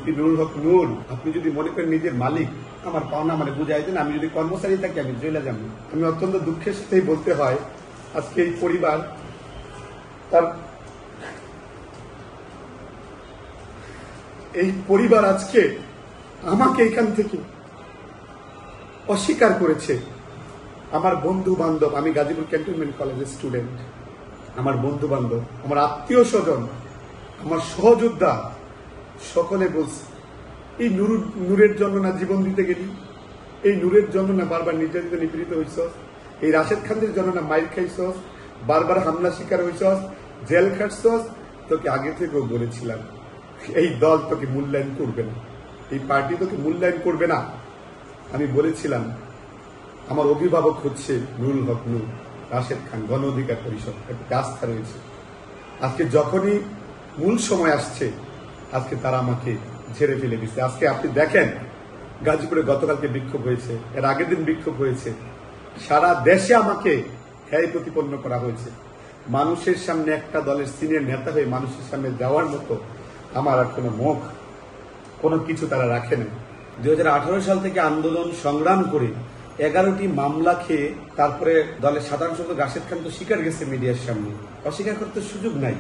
VP Nurul হক নূর, আপনি যদি মনে করেন নিজের মালিক, আমার পাওনা মানে বুঝাই দেন, আমি যদি কর্মচারী থাকি আমি চলে যাব। আমি অত্যন্ত দুঃখের সাথেই বলতে হয়, আজকে এই পরিবার আজকে আমাকে এখান থেকে অস্বীকার করেছে। আমার বন্ধু বান্ধব, আমি গাজীপুর ক্যান্টনমেন্ট কলেজের স্টুডেন্ট, আমার বন্ধু বান্ধব, আমার আত্মীয় স্বজন, আমার সহযোদ্ধা সকলে বলছে, এই নূরের জন্য না জীবন দিতে গেলি, এই নূরের জন্য না বারবার নির্যাতিত নিপীড়িত হইছ, এই রাশেদ খানদের জন্য না মাইর খাইছ, বারবার হামলা শিকার হইছ, জেল খাটছ। তোকে আগে থেকেও বলেছিলাম এই দল তোকে মূল্যায়ন করবে না, এই পার্টি তোকে মূল্যায়ন করবে না। আমি বলেছিলাম আমার অভিভাবক হচ্ছে নুরুল হক নূর, রাশেদ খান, গণ অধিকার পরিষদ, একটা আস্থা রয়েছে। আজকে যখনই মূল সময় আসছে, আজকে তারা আমাকে ঝেড়ে ফেলে দিচ্ছে। আজকে আপনি দেখেন গাজীপুরে গতকালকে বিক্ষোভ হয়েছে, এর আগের দিন বিক্ষোভ হয়েছে, সারা দেশে আমাকে হ্যায় প্রতিপন্ন করা হয়েছে। মানুষের সামনে একটা দলের সিনিয়র নেতা হয়ে মানুষের সামনে যাওয়ার মতো আমার আর কোনো মুখ, কোনো কিছু তারা রাখে না। 2018 সাল থেকে আন্দোলন সংগ্রাম করে 11টি মামলা খেয়ে তারপরে দলের সাধারণ সম্পাদক রাশেদ খান তো স্বীকার গেছে মিডিয়ার সামনে, অস্বীকার করতে সুযোগ নাই।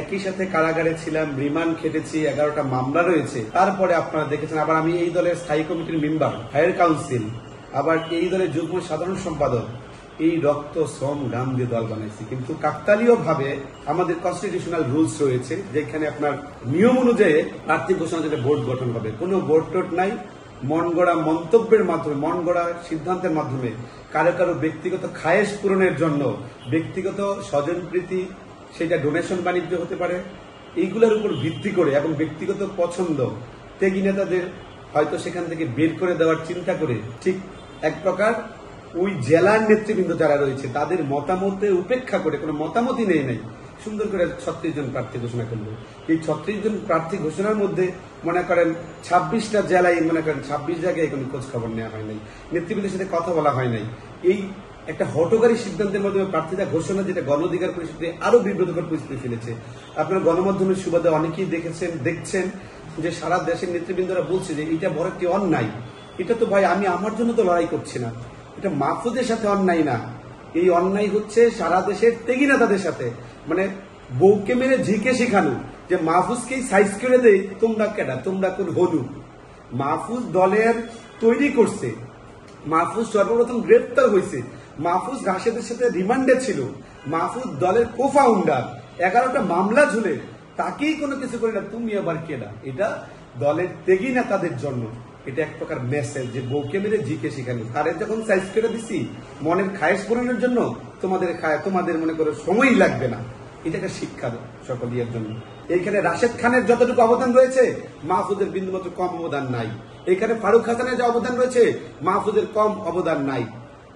একই সাথে কারাগারে ছিলাম, রিমান্ড খেটেছি, 11টা মামলা রয়েছে। তারপরে আপনারা দেখেছেন আবার আমি এই দলের স্থায়ী কমিটির মেম্বার, হায়ার কাউন্সিল, আবার এই দলের যুগ্ম সাধারণ সম্পাদক। এই রক্ত শ্রম গান দিয়ে দল বানাইছি, কিন্তু কাকতালীয় ভাবে আমাদের কনস্টিটিউশনাল রুলস রয়েছে, যেখানে আপনার নিয়ম অনুযায়ী প্রার্থী ঘোষণা যেটা বোর্ড গঠন হবে, কোনো বোর্ড টোট নাই। মন গড়া মন্তব্যের মাধ্যমে, মন গড়া সিদ্ধান্তের মাধ্যমে কারো কারো ব্যক্তিগত খায়েশ পূরণের জন্য, ব্যক্তিগত স্বজনপ্রীতি, সেটা ডোনেশন বাণিজ্য হতে পারে, এইগুলোর উপর ভিত্তি করে এবং ব্যক্তিগত পছন্দ ত্যাগী নেতাদের হয়তো সেখান থেকে বের করে দেওয়ার চিন্তা করে, ঠিক এক প্রকার ওই জেলার নেতৃবৃন্দ যারা রয়েছে তাদের মতামতে উপেক্ষা করে, কোনো মতামতই নেই নাই, সুন্দর করে 36 জন প্রার্থী ঘোষণা করলো। এই 36 জন প্রার্থী ঘোষণার মধ্যে মনে করেন 26টা জেলায়, মনে করেন 26 জায়গায় কোনো খোঁজ খবর নেওয়া হয় নাই, নেতৃবৃন্দের সাথে কথা বলা হয় নাই। এই একটা হঠকারী সিদ্ধান্তের মাধ্যমে প্রার্থীরা ঘোষণা, যেটা গণ অধিকার পরিষদে আরো বিব্রতকর পরিস্থিতি ফেলেছে। আপনারা গণমাধ্যমের সুবাদে অনেকেই দেখছেন যে সারা দেশের নেতৃবৃন্দরা বলছে যে এটা বড় একটি অন্যায়। এটা তো ভাই আমি আমার জন্য তো লড়াই করছি না, এটা মাহফুজের সাথে অন্যায় না, এই অন্যায় হচ্ছে সারা দেশের ত্যাগী নেতাদের সাথে। মানে বউকে মেরে ঝিকে শেখানো যে মাহফুজকেই সাইজ করে দেয়, তোমরা কেডা, তোমরা কোন হলু। মাহফুজ দলের তৈরি করছে, মাহফুজ সর্বপ্রথম গ্রেপ্তার হয়েছে, মাহফুজ রাশেদের সাথে রিমান্ডে ছিল, মাহফুজ দলের কো-ফাউন্ডার, 11টা মামলা ঝুলে, তাকেই কোনো কিছু করে না, তুমি আবার কেডা। এটা দলের ত্যাগী নেতাদের জন্য এটা এক প্রকার মেসেজ যে বউকে মেরে জিকে শেখানো। তারে যখন সাইজ করে দিচ্ছি মনের খায়েশ পূরণের জন্য, তোমাদের মনে করো সময়ই লাগবে না। এটা একটা শিক্ষা সকল ইয়ের জন্য। এইখানে রাশেদ খানের যতটুকু অবদান রয়েছে মাহফুজের বিন্দুমাত্র কম অবদান নাই। এখানে ফারুক হাসানের যে অবদান রয়েছে মাহফুজের কম অবদান নাই।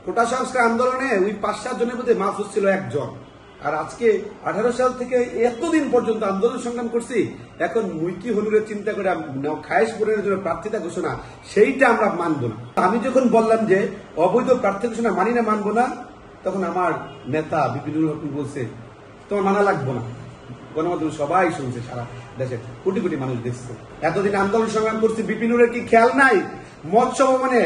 কোটা সংস্কার আন্দোলনে ওই 5-7 জনের মধ্যে মাহফুজ ছিল একজন। আর আজকে 18 সাল থেকে এতদিন পর্যন্ত আন্দোলন সংগ্রাম করছি, এখন মুইকি হলুরের চিন্তা করে খায়েশ পূরণের জন্য প্রার্থিতা ঘোষণা, সেইটা আমরা মানব না। আমি যখন বললাম যে অবৈধ প্রার্থী ঘোষণা মানি না, মানবো না, তখন আমার নেতা ভিপি নুরুল হক বলছে তোমার মানা লাগবো না। গণমাধ্যম সবাই শুনছে, সারা দেশের কোটি কোটি মানুষ দেখছে। এতদিন আন্দোলন সংগ্রাম করছে, ভিপি নুরের কি খেয়াল নাই? মৎস্য ভবনে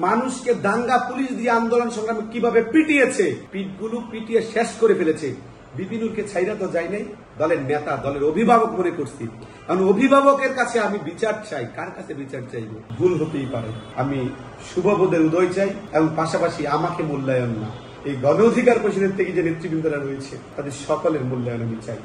মানুষকে দাঙ্গা পুলিশ দিয়ে আন্দোলন সংগ্রামে কিভাবে পিটিয়েছে, পিঠগুলো পিটিয়ে শেষ করে ফেলেছে। ভিপি নুরকে ছাইরা তো যাই নাই, দলের নেতা, দলের অভিভাবক মনে করছি। কারণ অভিভাবকের কাছে আমি বিচার চাই, কার কাছে বিচার চাইব? ভুল হতেই পারে, আমি শুভবোধের উদয় চাই এবং পাশাপাশি আমাকে মূল্যায়ন না, এই গণ অধিকার পরিষদের থেকে যে নেতৃবৃন্দরা রয়েছে তাদের সকলের মূল্যায়ন আমি চাই।